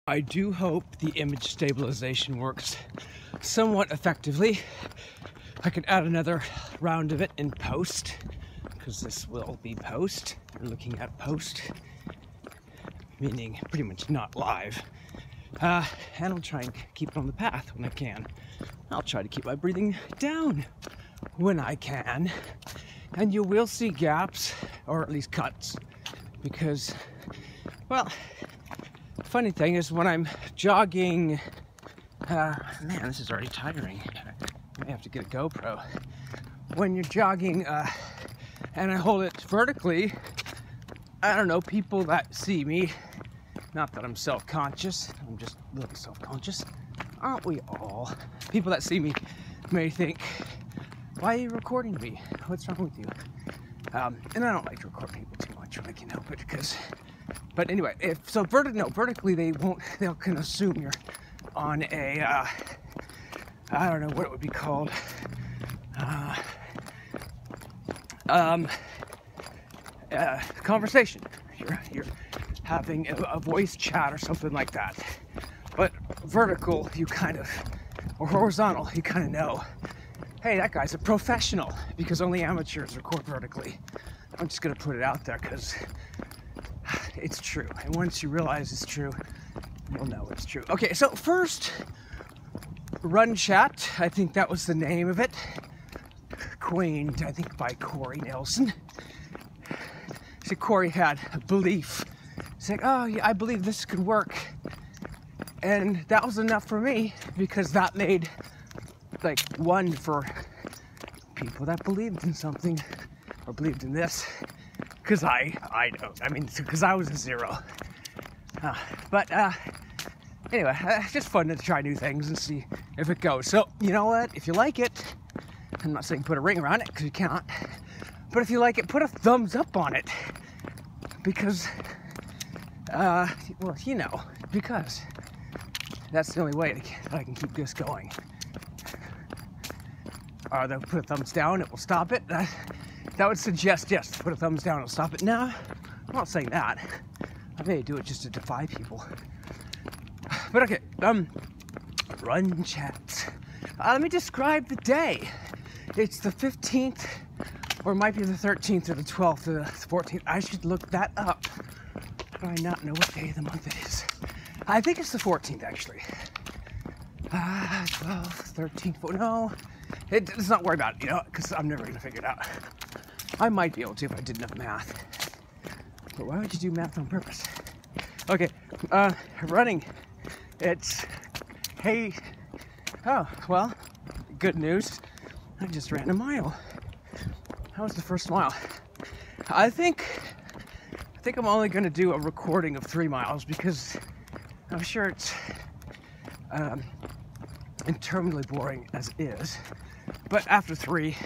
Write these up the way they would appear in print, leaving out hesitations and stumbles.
I do hope the image stabilization works somewhat effectively. I could add another round of it in post, because this will be post. You're looking at post, meaning pretty much not live. And I'll try and keep it on the path when I can. I'll try to keep my breathing down when I can. And you will see gaps, or at least cuts, because, well, funny thing is when I'm jogging, man, this is already tiring. I may have to get a GoPro. When you're jogging, and I hold it vertically, I don't know, people that see me, not that I'm self-conscious, I'm just a little self-conscious, aren't we all? People that see me may think, why are you recording me? What's wrong with you? And I don't like to record people too much when I can help it, because, but anyway, vertically they can assume you're on a, I don't know what it would be called, conversation. You're having a voice chat or something like that. But vertical, you kind of, or horizontal, you kind of know, hey, that guy's a professional, because only amateurs record vertically. I'm just gonna put it out there because it's true. And once you realize it's true, you'll know it's true. Okay, so first, Run Chat, I think that was the name of it. Coined, I think, by Corey Nelson. So Corey had a belief. He's like, oh yeah, I believe this could work. And that was enough for me, because that made like one for people that believed in something, or believed in this. Because I don't. I mean, because I was a zero. But anyway, it's just fun to try new things and see if it goes. So, you know what? If you like it, I'm not saying put a ring around it, because you can't. But if you like it, put a thumbs up on it. Because, well, you know, because that's the only way that I can keep this going. Or they'll put a thumbs down, it will stop it. That would suggest, yes, put a thumbs down, it'll stop it. No, I'm not saying that. I may do it just to defy people. But okay, Run Chat. Let me describe the day. It's the 15th, or it might be the 13th, or the 12th, or the 14th. I should look that up. How do I not know what day of the month it is? I think it's the 14th, actually. 12th, 13th, 14th, no. Let's not worry about it, you know, because I'm never going to figure it out. I might be able to if I did enough math. But why would you do math on purpose? Okay, running. It's, hey, oh, well, good news. I just ran a mile. How was the first mile? I think I'm only going to do a recording of 3 miles, because I'm sure it's interminably boring as is. But after 3,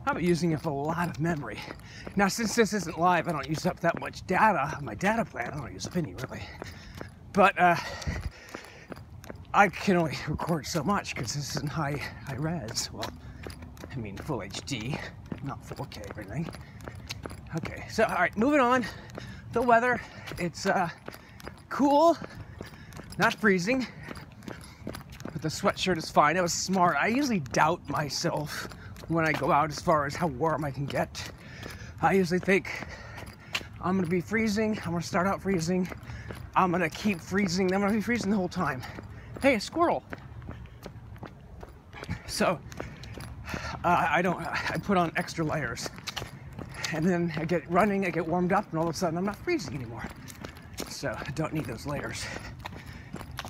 I'm using up a lot of memory. Now, since this isn't live, I don't use up that much data. My data plan, I don't use up any, really. But I can only record so much, because this isn't high res. Well, I mean full HD, not 4K or anything. Okay, so all right, moving on. The weather, it's cool, not freezing, but the sweatshirt is fine. It was smart. I usually doubt myself when I go out as far as how warm I can get. I usually think I'm gonna be freezing, I'm gonna start out freezing, I'm gonna keep freezing, I'm gonna be freezing the whole time. Hey, a squirrel. So I put on extra layers, and then I get running, I get warmed up, and all of a sudden I'm not freezing anymore. So I don't need those layers.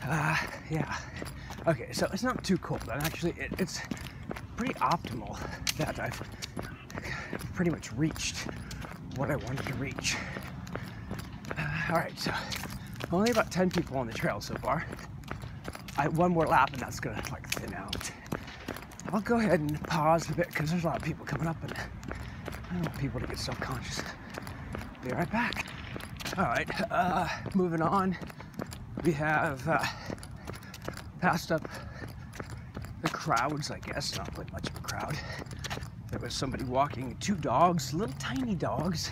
Yeah. Okay, so it's not too cold, and actually it's pretty optimal that I've pretty much reached what I wanted to reach. All right, so only about 10 people on the trail so far. One more lap, and that's gonna like thin out. I'll go ahead and pause a bit, because there's a lot of people coming up, and I don't want people to get self-conscious. Be right back. All right, moving on. We have passed up the crowds, I guess, not like much of a crowd. There was somebody walking 2 dogs, little tiny dogs.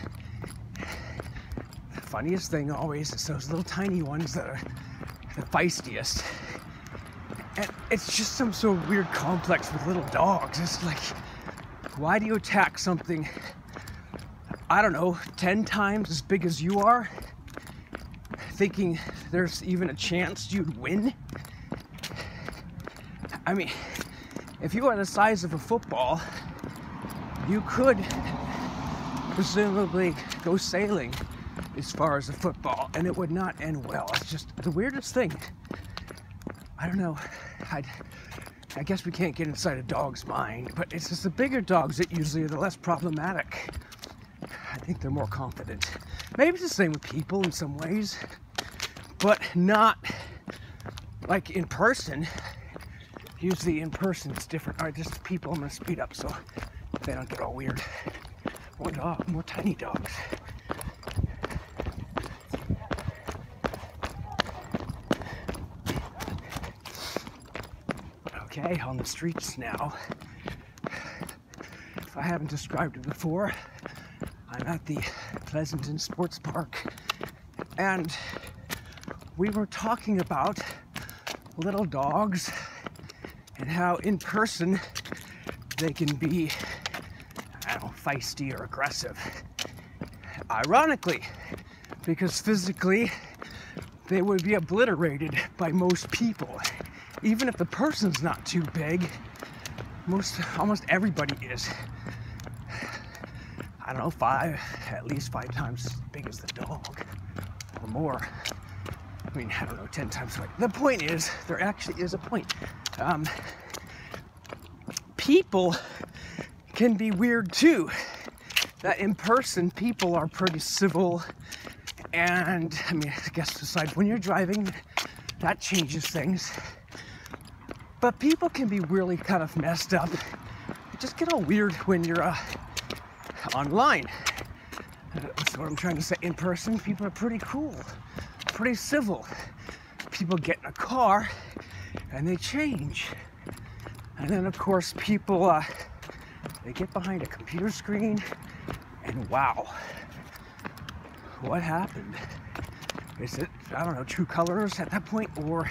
The funniest thing always is those little tiny ones that the feistiest. And it's just some sort of weird complex with little dogs. It's like, why do you attack something, I don't know, 10 times as big as you are, thinking there's even a chance you'd win? I mean, if you are the size of a football, you could presumably go sailing as far as a football, and it would not end well. It's just the weirdest thing. I don't know. I guess we can't get inside a dog's mind, but it's just the bigger dogs that usually are the less problematic. I think they're more confident. Maybe it's the same with people in some ways, but not like in person. Usually in person it's different. All right, just people, I'm gonna speed up so they don't get all weird. More tiny dogs. Okay, on the streets now. If I haven't described it before, I'm at the Pleasanton Sports Park, and we were talking about little dogs and how in person they can be, I don't know, feisty or aggressive. Ironically, because physically they would be obliterated by most people. Even if the person's not too big, almost everybody is, I don't know, at least five times as big as the dog, or more. I mean, I don't know, 10 times. The point is, there actually is a point. People can be weird too. That in person, people are pretty civil, and I mean, I guess besides when you're driving, that changes things. But people can be really kind of messed up. Just get all weird when you're online. That's what I'm trying to say. In person, people are pretty cool, pretty civil. People get in a car and they change. And then, of course, people, they get behind a computer screen and wow, what happened? Is it, I don't know, true colors at that point, or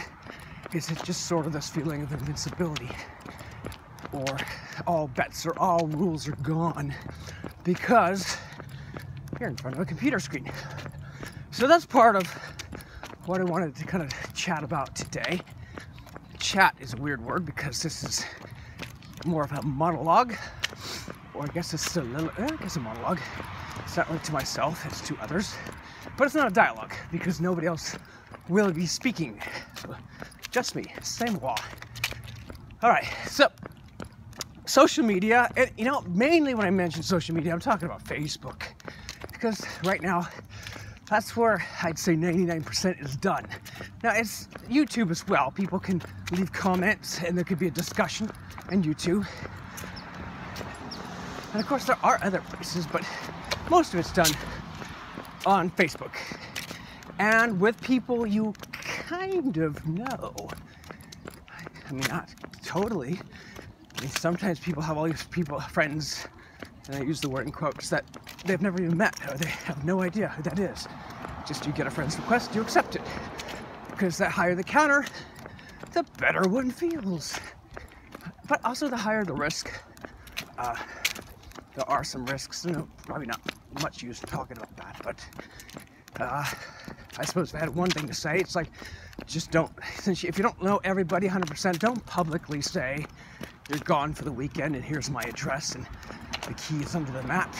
is it just sort of this feeling of invincibility? Or all rules are gone because you're in front of a computer screen. So that's part of what I wanted to kind of chat about today. Chat is a weird word because this is more of a monologue, or I guess it's a monologue. It's not really to myself, it's to others. But it's not a dialogue because nobody else will be speaking. So just me, same law. All right, so social media, and you know, mainly when I mention social media, I'm talking about Facebook, because right now, that's where I'd say 99% is done. Now, it's YouTube as well. People can leave comments, and there could be a discussion on YouTube. And of course, there are other places, but most of it's done on Facebook. And with people you kind of know. I mean, not totally. I mean, sometimes people have all these friends, and I use the word in quotes, that they've never even met, or they have no idea who that is. Just you get a friend's request, you accept it. Because the higher the counter, the better one feels. But also the higher the risk. There are some risks, probably not much use in talking about that, but I suppose if I had one thing to say, it's like, just don't, if you don't know everybody 100%, don't publicly say you're gone for the weekend and here's my address and the keys under the mat.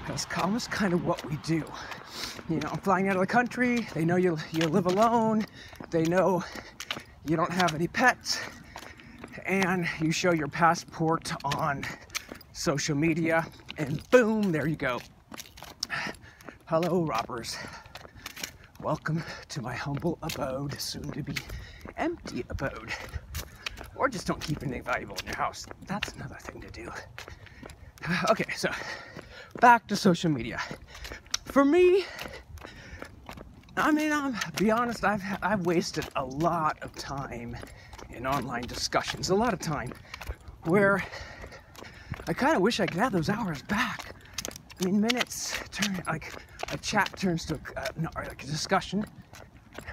That's almost kind of what we do. You know, I'm flying out of the country, they know you live alone, they know you don't have any pets, and you show your passport on social media, and boom, there you go. Hello, robbers. Welcome to my humble abode, soon to be empty abode. Or just don't keep anything valuable in your house. That's another thing to do. Okay, so back to social media. For me, I mean, I'll be honest, I've wasted a lot of time in online discussions, a lot of time where I kind of wish I could have those hours back. I mean, minutes turn, like a chat turns to like a discussion,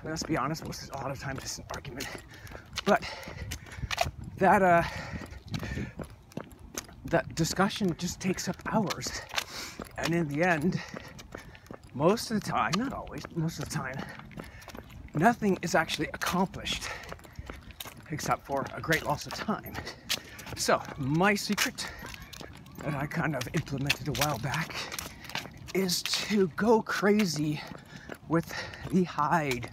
let's be honest, a lot of times it's an argument. But that discussion just takes up hours. And in the end, most of the time, not always, most of the time, nothing is actually accomplished except for a great loss of time. So, my secret that I kind of implemented a while back is to go crazy with the hide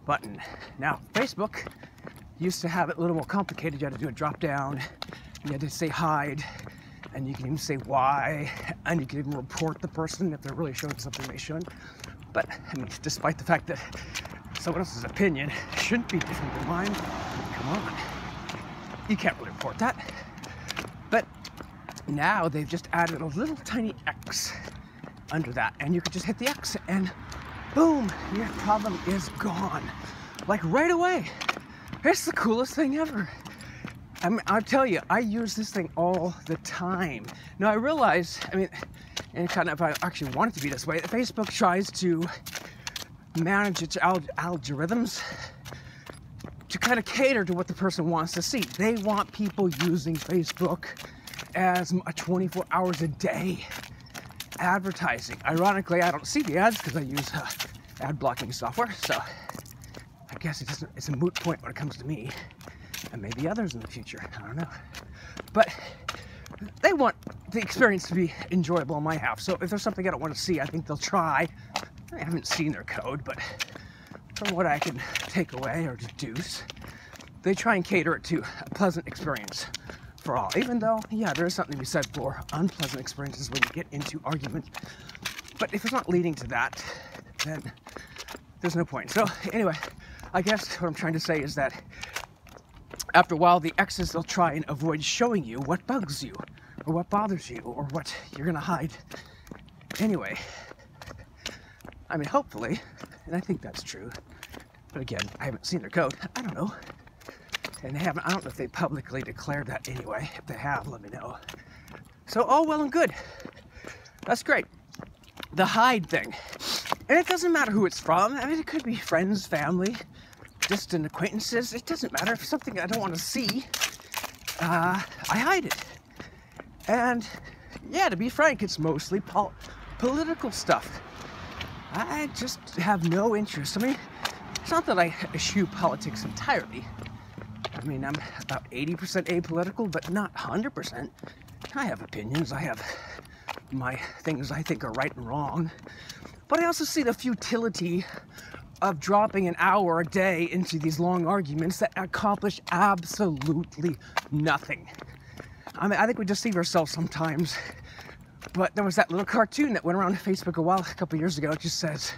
button. Now, Facebook used to have it a little more complicated. You had to do a drop down, you had to say hide, and you can even say why, and you can even report the person if they're really showing something they shouldn't. But, I mean, despite the fact that someone else's opinion shouldn't be different than mine, come on, you can't really report that. But now they've just added a little tiny X under that, and you can just hit the X and boom, your problem is gone. Like right away. It's the coolest thing ever. I mean, I'll tell you, I use this thing all the time. Now I realize, I mean, and kind of, if I actually want it to be this way, Facebook tries to manage its algorithms to kind of cater to what the person wants to see. They want people using Facebook as 24 hours a day advertising. Ironically, I don't see the ads because I use ad blocking software, so I guess it's a moot point when it comes to me, and maybe others in the future, I don't know. But they want the experience to be enjoyable on my half, so if there's something I don't want to see, I think they'll try. I haven't seen their code, but from what I can take away or deduce, they try and cater it to a pleasant experience for all. Even though, yeah, there is something to be said for unpleasant experiences when you get into arguments. But if it's not leading to that, then there's no point. So anyway, I guess what I'm trying to say is that after a while, the X's, they'll try and avoid showing you what bugs you, or what bothers you, or what you're gonna hide. Anyway, I mean, hopefully, and I think that's true, but again, I haven't seen their code. I don't know. And I don't know if they publicly declared that anyway. If they have, let me know. So all well and good. That's great. The hide thing. And it doesn't matter who it's from. I mean, it could be friends, family, distant acquaintances. It doesn't matter. If it's something I don't want to see, I hide it. And yeah, to be frank, it's mostly political stuff. I just have no interest. I mean, it's not that I eschew politics entirely. I mean, I'm about 80% apolitical, but not 100%. I have opinions. I have my things I think are right and wrong. But I also see the futility of dropping an hour a day into these long arguments that accomplish absolutely nothing. I mean, I think we deceive ourselves sometimes. But there was that little cartoon that went around Facebook a couple years ago. It just says,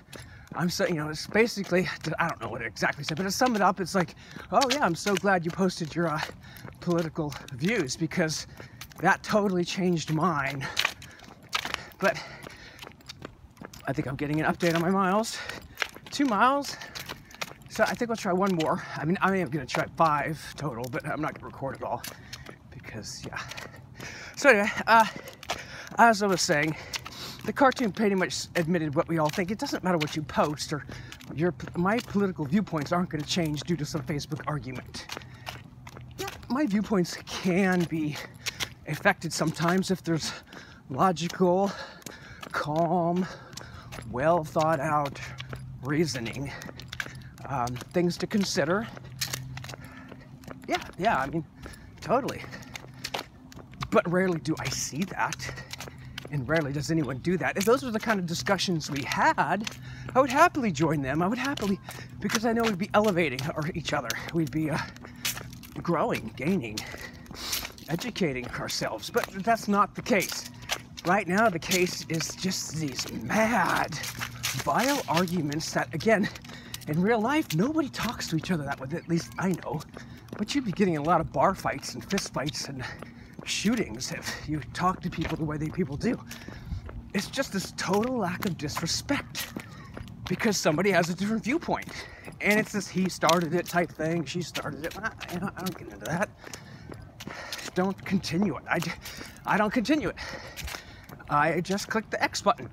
it's basically, I don't know what it exactly said, but to sum it up, it's like, oh yeah, I'm so glad you posted your political views because that totally changed mine. But I think I'm getting an update on my miles. 2 miles. So I think I'll try one more. I mean, I am going to try 5 total, but I'm not going to record it all because, yeah. So anyway, as I was saying, the cartoon pretty much admitted what we all think. It doesn't matter what you post or my political viewpoints aren't going to change due to some Facebook argument. Yeah, my viewpoints can be affected sometimes if there's logical, calm, well thought out reasoning, things to consider. Yeah, I mean, totally. But rarely do I see that. And rarely does anyone do that. If those were the kind of discussions we had, I would happily join them. I would happily, because I know we'd be elevating each other. We'd be growing, gaining, educating ourselves. But that's not the case. Right now, the case is just these mad, vile arguments that, again, in real life, nobody talks to each other that way. At least I know. But you'd be getting a lot of bar fights and fist fights and shootings if you talk to people the way people do. It's just this total lack of disrespect because somebody has a different viewpoint, and it's this he started it type thing, she started it. I don't get into that. Don't continue it. I don't continue it. I just click the X button.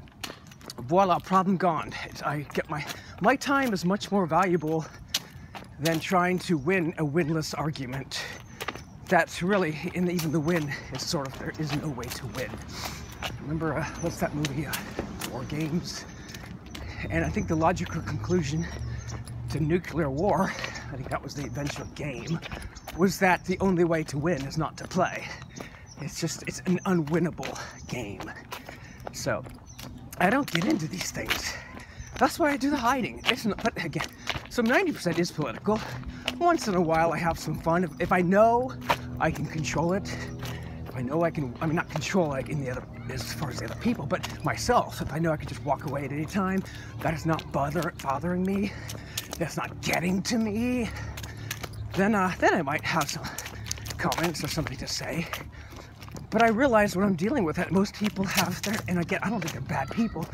Voila, problem gone. I get my My time is much more valuable than trying to win a winless argument. That's really, and even the win is sort of, there is no way to win. Remember, what's that movie, War Games? And I think the logical conclusion to nuclear war, I think that was the eventual game, was that the only way to win is not to play. It's an unwinnable game. So, I don't get into these things. That's why I do the hiding. It's not, but again, so 90% is political. Once in a while I have some fun. If I know I can control it, if I know I mean not control like in the other, as far as the other people, but myself, if I know I can just walk away at any time, that is not bothering me, that's not getting to me, then I might have some comments or something to say. But I realize when I'm dealing with it, most people have their, and again, I don't think they're bad people,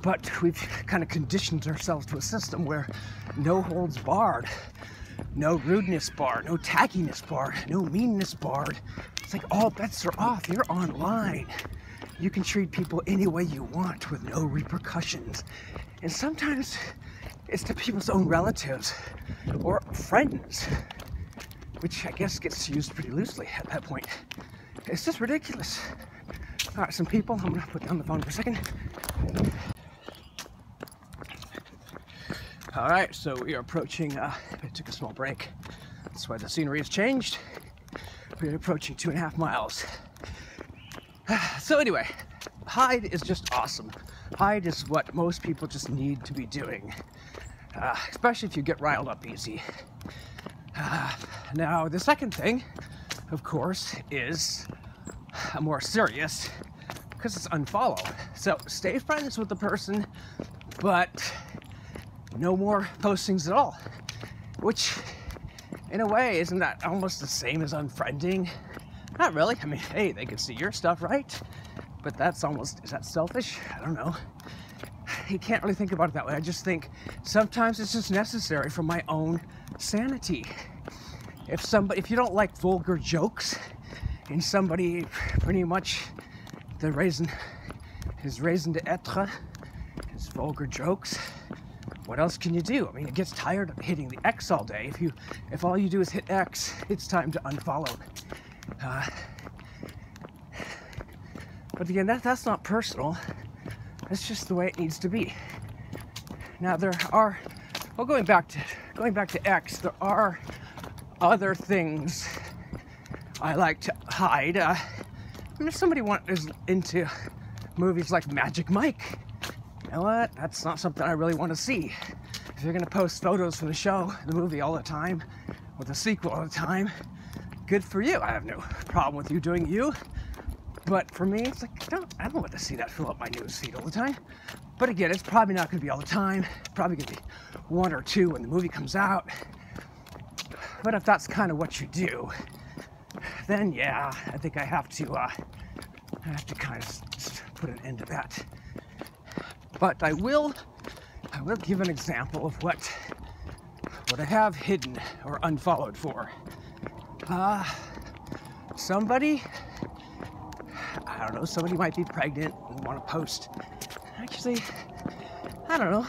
but we've kind of conditioned ourselves to a system where no holds barred, no rudeness barred, no tackiness barred, no meanness barred. It's like all bets are off. You're online. You can treat people any way you want with no repercussions. And sometimes it's to people's own relatives or friends, which I guess gets used pretty loosely at that point. It's just ridiculous. All right, some people, I'm gonna put down the phone for a second. All right, so we are approaching, I took a small break. That's why the scenery has changed. We're approaching 2.5 miles. So anyway, hide is just awesome. Hide is what most people just need to be doing, especially if you get riled up easy. Now, the second thing, of course, is more serious, because it's unfollow. So stay friends with the person, but no more postings at all, which in a way, isn't that almost the same as unfriending? Not really. I mean, hey, they can see your stuff, right? But that's almost, is that selfish? I don't know. You can't really think about it that way. I just think sometimes it's just necessary for my own sanity. If you don't like vulgar jokes and somebody pretty much his raison d'etre is vulgar jokes, what else can you do? I mean, it gets tired of hitting the X all day. If all you do is hit X, it's time to unfollow. But again, that's not personal. That's just the way it needs to be. Now there are, well, going back to X, there are other things I like to hide. If somebody is into movies like Magic Mike, you know what? That's not something I really want to see. If you're going to post photos from the show, the movie all the time, or the sequel all the time, good for you. I have no problem with you doing you. But for me, it's like, I don't want to see that fill up my news feed all the time. But again, it's probably not going to be all the time. It's probably going to be 1 or 2 when the movie comes out. But if that's kind of what you do, then yeah, I think I have to kind of put an end to that. But I will give an example of what I have hidden or unfollowed for. Somebody, I don't know, somebody might be pregnant and want to post. Actually, I don't know.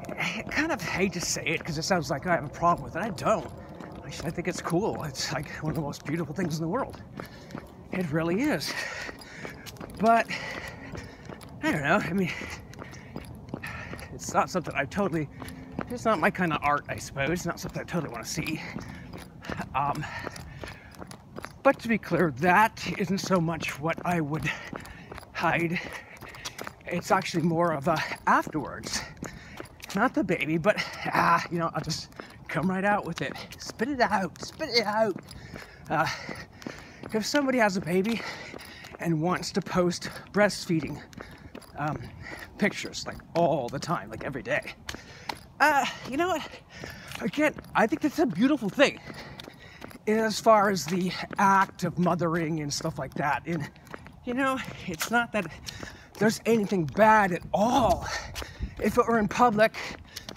I kind of hate to say it because it sounds like I have a problem with it. I don't. Actually, I think it's cool. It's like one of the most beautiful things in the world. It really is. But, I don't know. I mean, it's not something it's not my kind of art, I suppose. It's not something I totally want to see. But to be clear, that isn't so much what I would hide. It's actually more of afterwards. Not the baby, but, I'll just come right out with it. Spit it out. If somebody has a baby and wants to post breastfeeding pictures, like all the time, like every day, you know what? Again, I think that's a beautiful thing as far as the act of mothering and stuff like that. And, it's not that there's anything bad at all. If it were in public,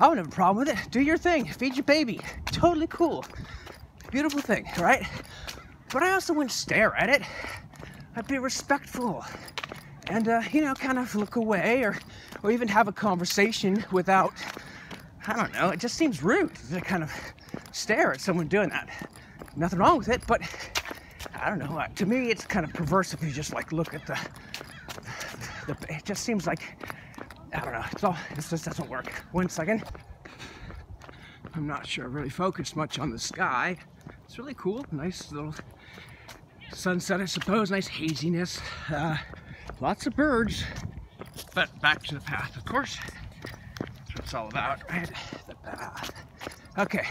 I wouldn't have a problem with it. Do your thing. Feed your baby. Totally cool. Beautiful thing, right? But I also wouldn't stare at it. I'd be respectful. And, kind of look away or even have a conversation without I don't know, it just seems rude to kind of stare at someone doing that. Nothing wrong with it, but I don't know. To me, it's kind of perverse if you just like look at the it just seems like, I don't know, it just doesn't work. 1 second. I'm not sure I really focused much on the sky. It's really cool, nice little sunset, I suppose, nice haziness, lots of birds, but back to the path, of course. That's what it's all about, right? The path. Okay,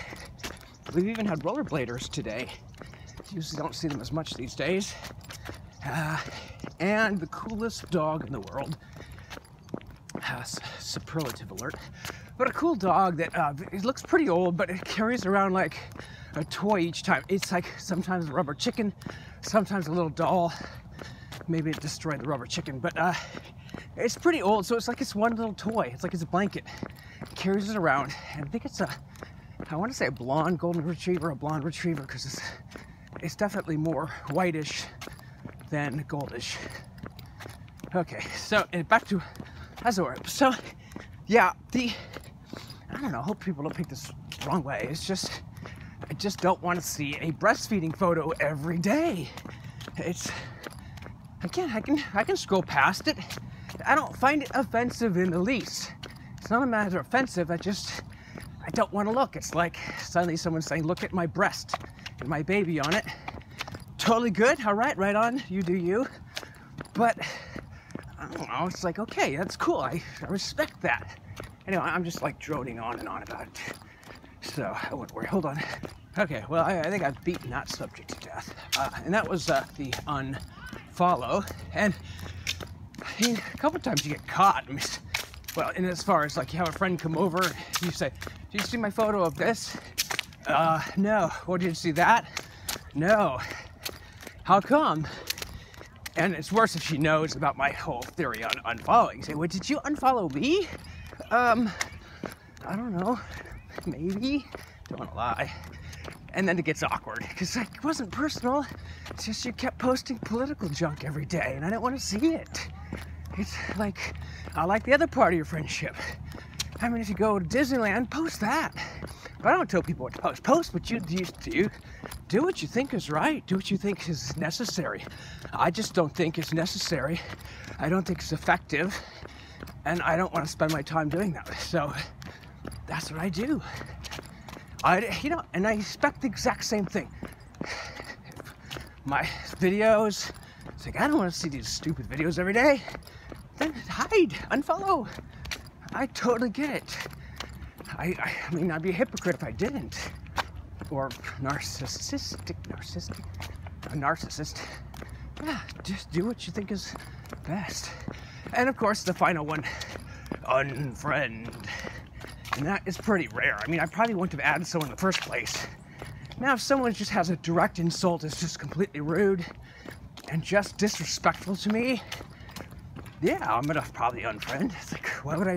we've even had rollerbladers today. Usually don't see them as much these days. And the coolest dog in the world, superlative alert, but a cool dog that it looks pretty old, but it carries around like a toy each time. It's like sometimes a rubber chicken, sometimes a little doll. Maybe it destroyed the rubber chicken, but it's pretty old, so it's like it's one little toy. It's like it's a blanket. It carries it around, and I think it's I want to say a blonde golden retriever, a blonde retriever, because it's definitely more whitish than goldish. Okay, so back to as it were. So yeah, I don't know, I hope people don't take this the wrong way. It's just, I just don't want to see a breastfeeding photo every day. It's, again, I can scroll past it. I don't find it offensive in the least. It's not a matter of offensive, I don't want to look. It's like suddenly someone's saying, look at my breast and my baby on it. Totally good, all right, right on, you do you. But, I don't know, it's like, okay, that's cool, I respect that. Anyway, I'm just like droning on and on about it. So, I wouldn't worry, hold on. Okay, well, I think I've beaten that subject to death. And that was the unfollow. And, I mean, a couple times you get caught. I mean, well, and as far as like you have a friend come over, you say, did you see my photo of this? No. Well, did you see that? No. How come? And it's worse if she knows about my whole theory on unfollowing. You say, well, did you unfollow me? I don't know. Maybe. Don't want to lie. And then it gets awkward because like, it wasn't personal. It's just you kept posting political junk every day and I didn't want to see it. It's like, I like the other part of your friendship. I mean, if you go to Disneyland, post that. But I don't tell people what to post. Post what you do. Do what you think is right. Do what you think is necessary. I just don't think it's necessary. I don't think it's effective. And I don't want to spend my time doing that. So that's what I do. And I expect the exact same thing. My videos, it's like, I don't want to see these stupid videos every day. Then hide, unfollow. I totally get it. I mean, I'd be a hypocrite if I didn't. Or a narcissist. Yeah, just do what you think is best. And of course, the final one, unfriend. And that is pretty rare. I mean, I probably wouldn't have added someone in the first place. Now, if someone just has a direct insult, it's just completely rude and just disrespectful to me, yeah, I'm gonna probably unfriend. It's like, why would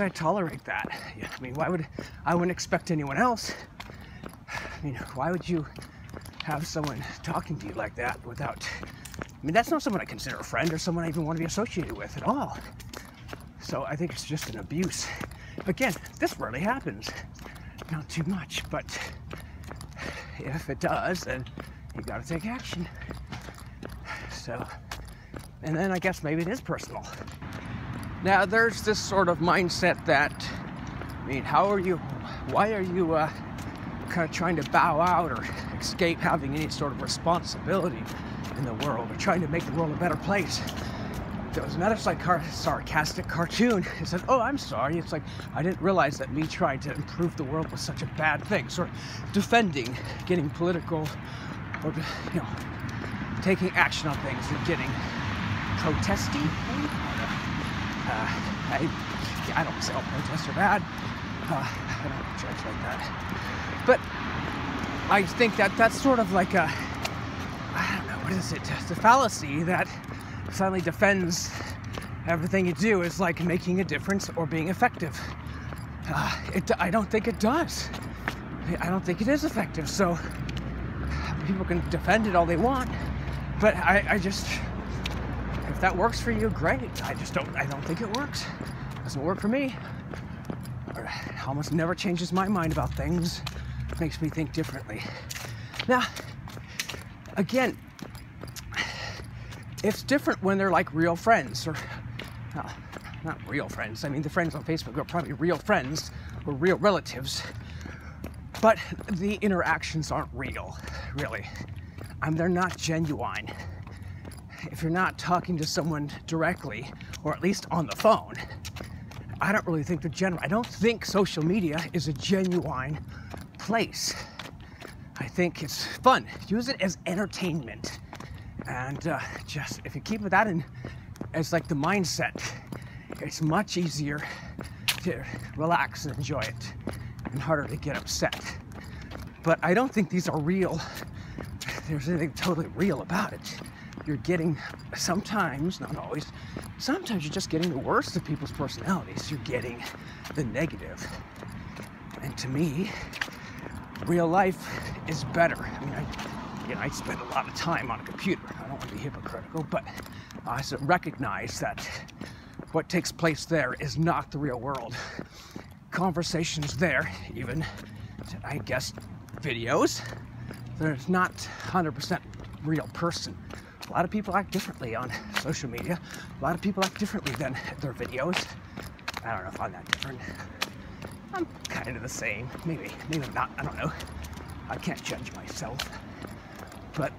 I tolerate that? Yeah, I mean, I wouldn't expect anyone else. I mean, why would you have someone talking to you like that without, I mean, that's not someone I consider a friend or someone I even want to be associated with at all. So I think it's just an abuse. Again, this rarely happens. Not too much, but if it does, then you gotta take action. So, and then I guess maybe it is personal. Now there's this sort of mindset that, I mean, why are you kind of trying to bow out or escape having any sort of responsibility in the world or trying to make the world a better place? There was another sarcastic cartoon. It said, oh, I'm sorry. It's like, I didn't realize that me trying to improve the world was such a bad thing. Sort of defending, getting political, or, you know, taking action on things and getting protesty. I don't say all protests are bad. I don't judge like that. But I think that that's sort of like a, I don't know, what is it? It's a fallacy that suddenly defends everything you do is like making a difference or being effective. I don't think it does. I don't think it is effective. So people can defend it all they want, but I just, if that works for you, great. I don't think it works. It doesn't work for me. almost never changes my mind about things. Makes me think differently. Now, again, it's different when they're like real friends, or not real friends. I mean, the friends on Facebook are probably real friends or real relatives, but the interactions aren't real, really. They're not genuine. If you're not talking to someone directly, or at least on the phone, I don't really think they're genuine. I don't think social media is a genuine place. I think it's fun. Use it as entertainment. And just, if you keep that in as like the mindset, it's much easier to relax and enjoy it, and harder to get upset. But I don't think these are real. There's anything totally real about it. You're getting, sometimes, not always, sometimes you're just getting the worst of people's personalities. You're getting the negative. And to me, real life is better. I mean, I spend a lot of time on a computer. I don't want to be hypocritical, but I recognize that what takes place there is not the real world. Conversations there, even, I guess, videos, there's not 100% real person. A lot of people act differently on social media. A lot of people act differently than their videos. I don't know if I'm that different. I'm kind of the same. Maybe not. I don't know. I can't judge myself. But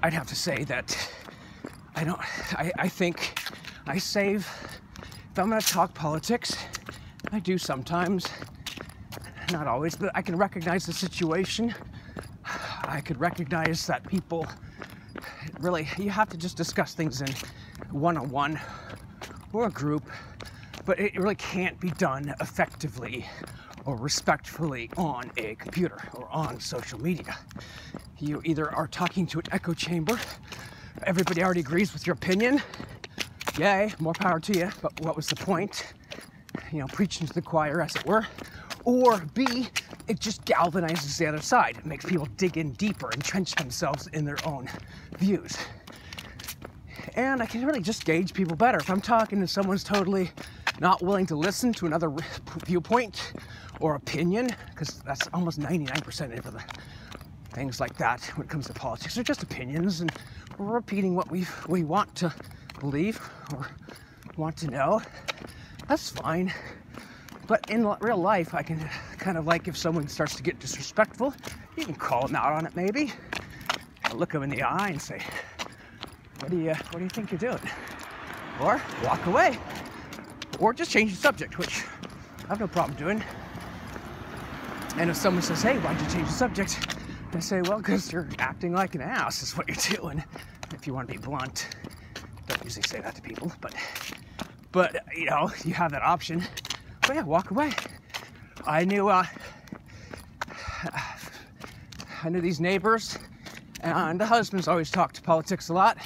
I'd have to say that I think I save, if I'm going to talk politics, I do sometimes, not always, but I can recognize the situation. I could recognize that people, really, you have to just discuss things in one-on-one or a group, but it really can't be done effectively or respectfully on a computer or on social media. You either are talking to an echo chamber, everybody already agrees with your opinion, yay, more power to you, but what was the point? You know, preaching to the choir, as it were. Or B, it just galvanizes the other side. It makes people dig in deeper, entrench themselves in their own views. And I can really just gauge people better. If I'm talking to someone who's totally not willing to listen to another viewpoint or opinion, because that's almost 99% of the things like that when it comes to politics. They're just opinions, and we're repeating what we want to believe or want to know. That's fine. But in real life, I can kind of, like, if someone starts to get disrespectful, you can call them out on it maybe. Look them in the eye and say, what do you think you're doing? Or walk away. Or just change the subject, which I have no problem doing. And if someone says, hey, why'd you change the subject? I say, well, because you're acting like an ass is what you're doing. If you want to be blunt. Don't usually say that to people, but you know, you have that option. But yeah, walk away. I knew these neighbors, and the husbands always talked politics a lot.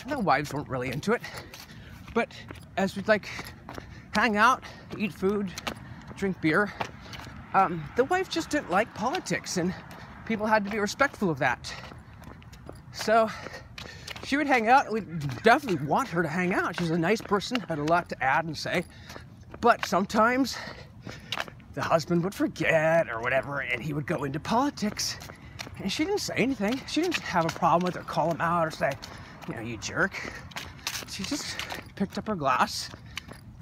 The wives weren't really into it. But as we'd like hang out, eat food, drink beer, the wife just didn't like politics, and people had to be respectful of that. So she would hang out, and we'd definitely want her to hang out. She's a nice person, had a lot to add and say. But sometimes the husband would forget or whatever, and he would go into politics. And she didn't say anything. She didn't have a problem with it, or call him out or say, you know, you jerk. She just picked up her glass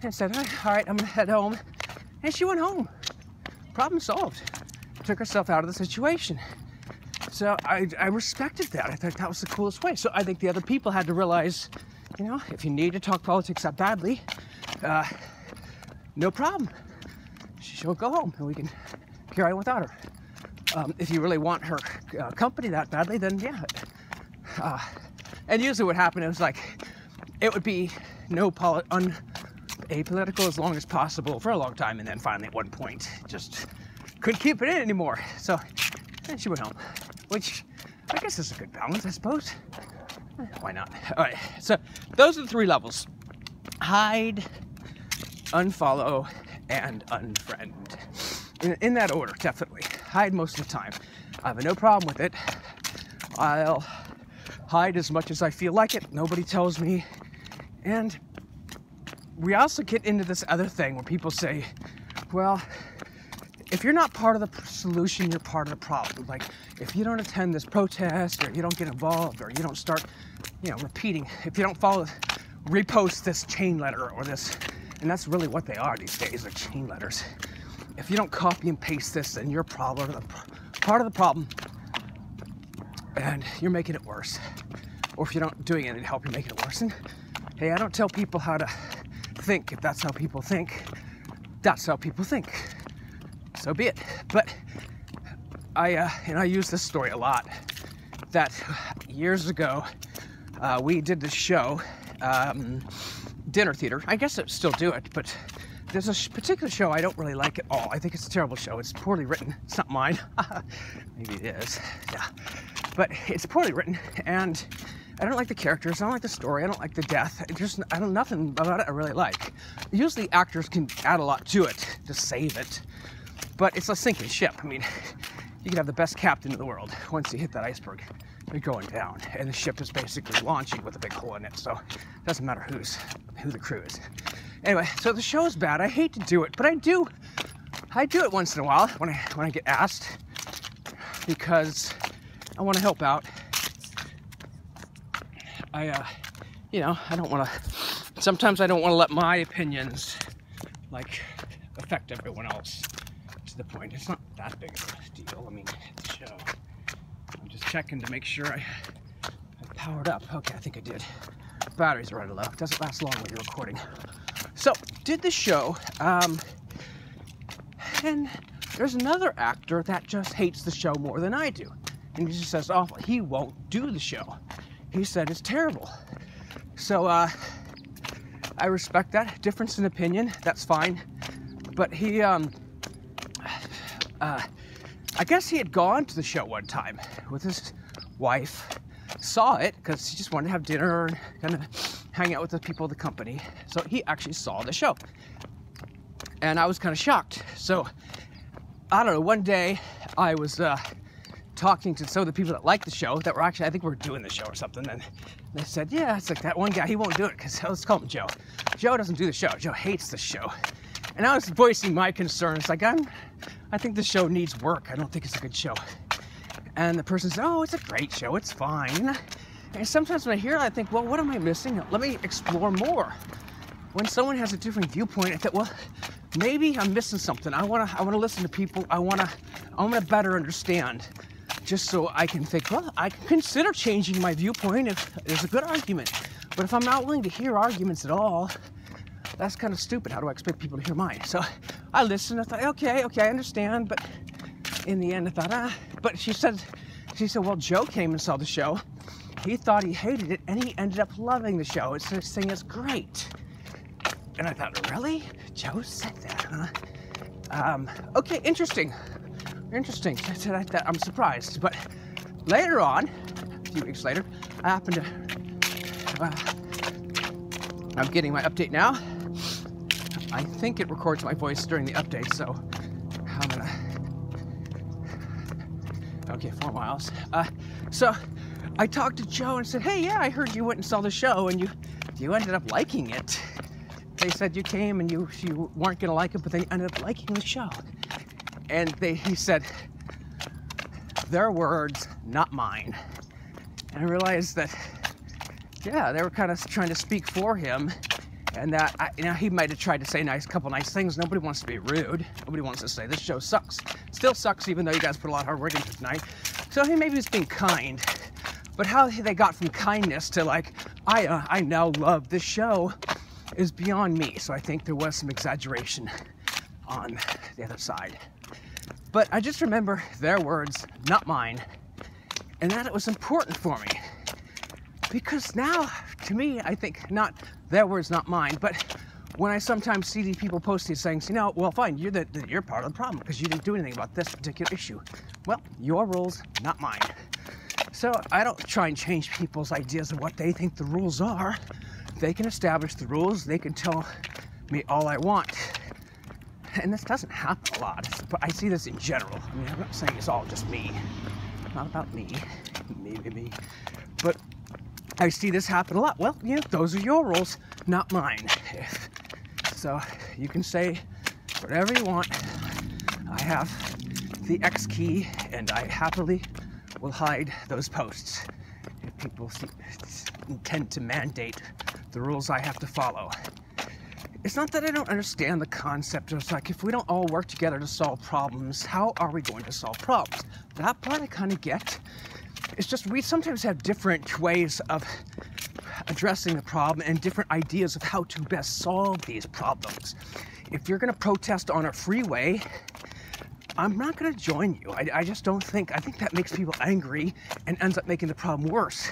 and said, all right, I'm gonna head home. And she went home. Problem solved. Took herself out of the situation. So I respected that. I thought that was the coolest way. So I think the other people had to realize, you know, if you need to talk politics that badly, no problem. She'll go home and we can carry on without her. If you really want her company that badly, then yeah. And usually what happened is, like, it would be apolitical as long as possible for a long time, and then finally at one point just couldn't keep it in anymore. So then she went home, which I guess is a good balance, I suppose. Why not? All right, so those are the 3 levels: hide, unfollow, and unfriend. In that order, definitely. Hide most of the time. I have no problem with it. I'll hide as much as I feel like it. Nobody tells me. And we also get into this other thing where people say, Well, if you're not part of the solution, you're part of the problem. Like, if you don't attend this protest, or you don't get involved, or you don't start, repeating, if you don't repost this chain letter or this, and that's really what they are these days, are chain letters. If you don't copy and paste this, then you're part of the problem, and you're making it worse. Or if you're not doing anything to help you make it worse. And hey, I don't tell people how to think. If that's how people think, that's how people think. So be it. But I use this story a lot, that years ago we did this show, dinner theater. I guess I still do it, but there's a particular show I don't really like at all. I think it's a terrible show. It's poorly written. It's not mine. Maybe it is. Yeah. But it's poorly written, and I don't like the characters. I don't like the story. I don't like the death. Nothing about it I really like. Usually actors can add a lot to it to save it, but it's a sinking ship. I mean, you can have the best captain in the world. Once you hit that iceberg, you're going down, and the ship is basically launching with a big hole in it. So it doesn't matter who the crew is. Anyway, so the show is bad. I hate to do it, but I do it once in a while when I get asked, because I want to help out. Sometimes I don't want to let my opinions, affect everyone else to the point. It's not that big of a deal. I mean, it's a show. I'm just checking to make sure I powered up. Okay, I think I did. Batteries are running low. It doesn't last long when you're recording. So, did the show, and there's another actor that just hates the show more than I do. And he just says, oh, he won't do the show. He said it's terrible. So, I respect that. Difference in opinion, that's fine. But he, I guess he had gone to the show one time with his wife, saw it, because he just wanted to have dinner and kind of hang out with the people of the company. So he actually saw the show. And I was kind of shocked. So, I don't know, one day I was talking to some of the people that like the show, that were actually, I think we were doing the show or something, and they said, yeah, it's like that one guy, he won't do it, because let's call him Joe. Joe doesn't do the show. Joe hates the show. And I was voicing my concerns, like, I think the show needs work. I don't think it's a good show. And the person said, oh, it's a great show, it's fine. And sometimes when I hear that, I think, well, what am I missing? Let me explore more. When someone has a different viewpoint, I think, well, maybe I'm missing something. I wanna listen to people. I wanna better understand, just so I can think, well, I can consider changing my viewpoint if there's a good argument. But if I'm not willing to hear arguments at all, that's kind of stupid. How do I expect people to hear mine? So I listened. I thought, okay, I understand. But in the end, I thought, But she said, well, Joe came and saw the show. He thought he hated it, and he ended up loving the show. It's this thing is great. And I thought, really? Joe said that, huh? Okay, interesting. Interesting. I'm surprised. But later on, a few weeks later, I happened to... I'm getting my update now. I think it records my voice during the update, so I'm gonna... Okay, 4 miles. So I talked to Joe and said, hey, yeah, I heard you went and saw the show, and you ended up liking it. They said you came and you weren't gonna like it, but they ended up liking the show. And he said, their words, not mine. And I realized that, yeah, they were kind of trying to speak for him, and that he might have tried to say a couple nice things. Nobody wants to be rude. Nobody wants to say this show sucks. Still sucks, even though you guys put a lot of hard work into it tonight. So maybe he was being kind. But how they got from kindness to I now love this show is beyond me. So I think there was some exaggeration on the other side. But I just remember their words, not mine, and that it was important for me. Because now, to me, I think not their words, not mine, but when I sometimes see these people post these things, well, fine, you're part of the problem because you didn't do anything about this particular issue. Well, your rules, not mine. So I don't try and change people's ideas of what they think the rules are. They can establish the rules. They can tell me all I want. And this doesn't happen a lot, but I see this in general. I mean, I'm not saying it's all just me. It's not about me, me. But I see this happen a lot. Well, those are your rules, not mine. So you can say whatever you want. I have the X key, and I happily will hide those posts if people intend to mandate the rules I have to follow. It's not that I don't understand the concept. It's like, if we don't all work together to solve problems, how are we going to solve problems? That part I kind of get. It's just we sometimes have different ways of addressing the problem and different ideas of how to best solve these problems. If you're going to protest on a freeway, I'm not going to join you. I just don't think, I think that makes people angry and ends up making the problem worse,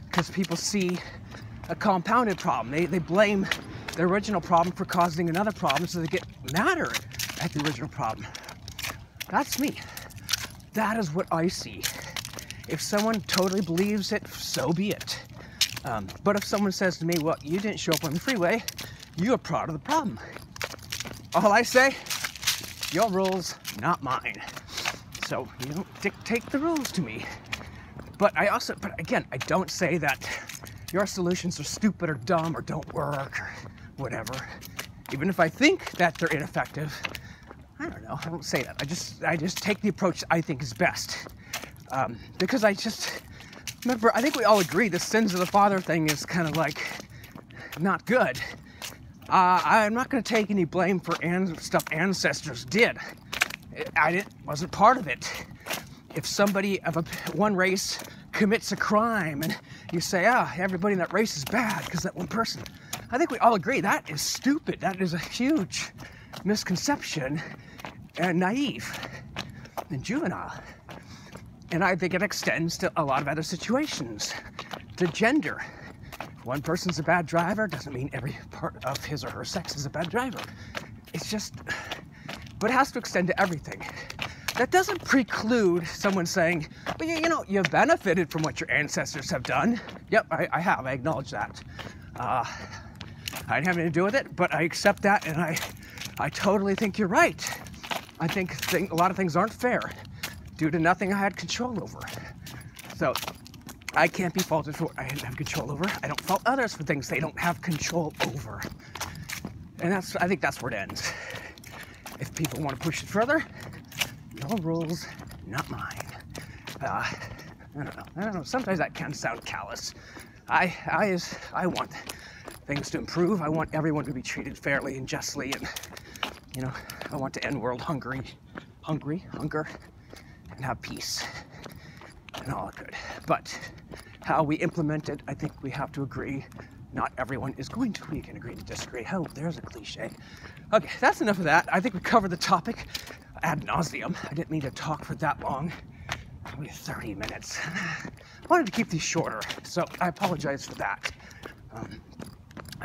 because people see a compounded problem. They blame the original problem for causing another problem, so they get madder at the original problem. That's me. That is what I see. If someone totally believes it, so be it. But if someone says to me, well, you didn't show up on the freeway, you're part of the problem. All I say, your rules, not mine. So you don't dictate the rules to me. But again, I don't say that your solutions are stupid or dumb or don't work or whatever. Even if I think that they're ineffective, I don't know, I don't say that. I just take the approach I think is best. Because remember, I think we all agree the sins of the father thing is kind of like not good. I'm not going to take any blame for stuff ancestors did. I wasn't part of it. If somebody of one race commits a crime and you say, everybody in that race is bad because that one person, I think we all agree that is stupid. That is a huge misconception and naive and juvenile. And I think it extends to a lot of other situations, to gender. If one person's a bad driver, doesn't mean every part of his or her sex is a bad driver. It's just, but it has to extend to everything. That doesn't preclude someone saying, well, you benefited from what your ancestors have done. Yep, I have, I acknowledge that. I didn't have anything to do with it, but I accept that, and I totally think you're right. I think a lot of things aren't fair due to nothing I had control over. So I can't be faulted for what I didn't have control over. I don't fault others for things they don't have control over. And I think that's where it ends. If people want to push it further, your rules, not mine. I don't know. Sometimes that can sound callous. I want things to improve. I want everyone to be treated fairly and justly, and I want to end world hunger, and have peace, and all good. But how we implement it, I think we have to agree. Not everyone is going to. We can agree to disagree. Oh, there's a cliche. Okay, that's enough of that. I think we covered the topic ad nauseum. I didn't mean to talk for that long. Probably 30 minutes. I wanted to keep these shorter, so I apologize for that.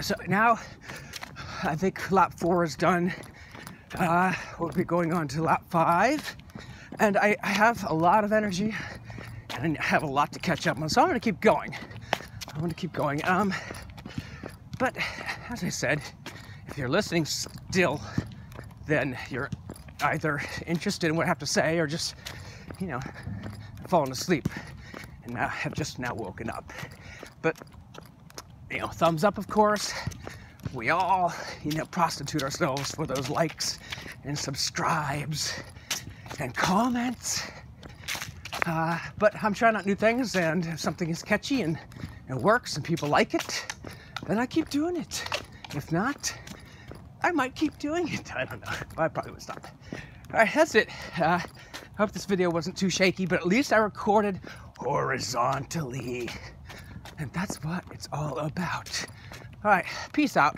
So now, I think lap 4 is done. We'll be going on to lap 5. And I have a lot of energy, and I have a lot to catch up on, so I'm going to keep going. But, as I said, if you're listening still, then you're either interested in what I have to say or just, fallen asleep and have just now woken up. But, thumbs up, of course. We all, prostitute ourselves for those likes and subscribes and comments. But I'm trying out new things, and if something is catchy and works and people like it, then I keep doing it. If not, I might keep doing it. I don't know. I probably would stop. All right, that's it. I hope this video wasn't too shaky, but at least I recorded horizontally. And that's what it's all about. All right, peace out.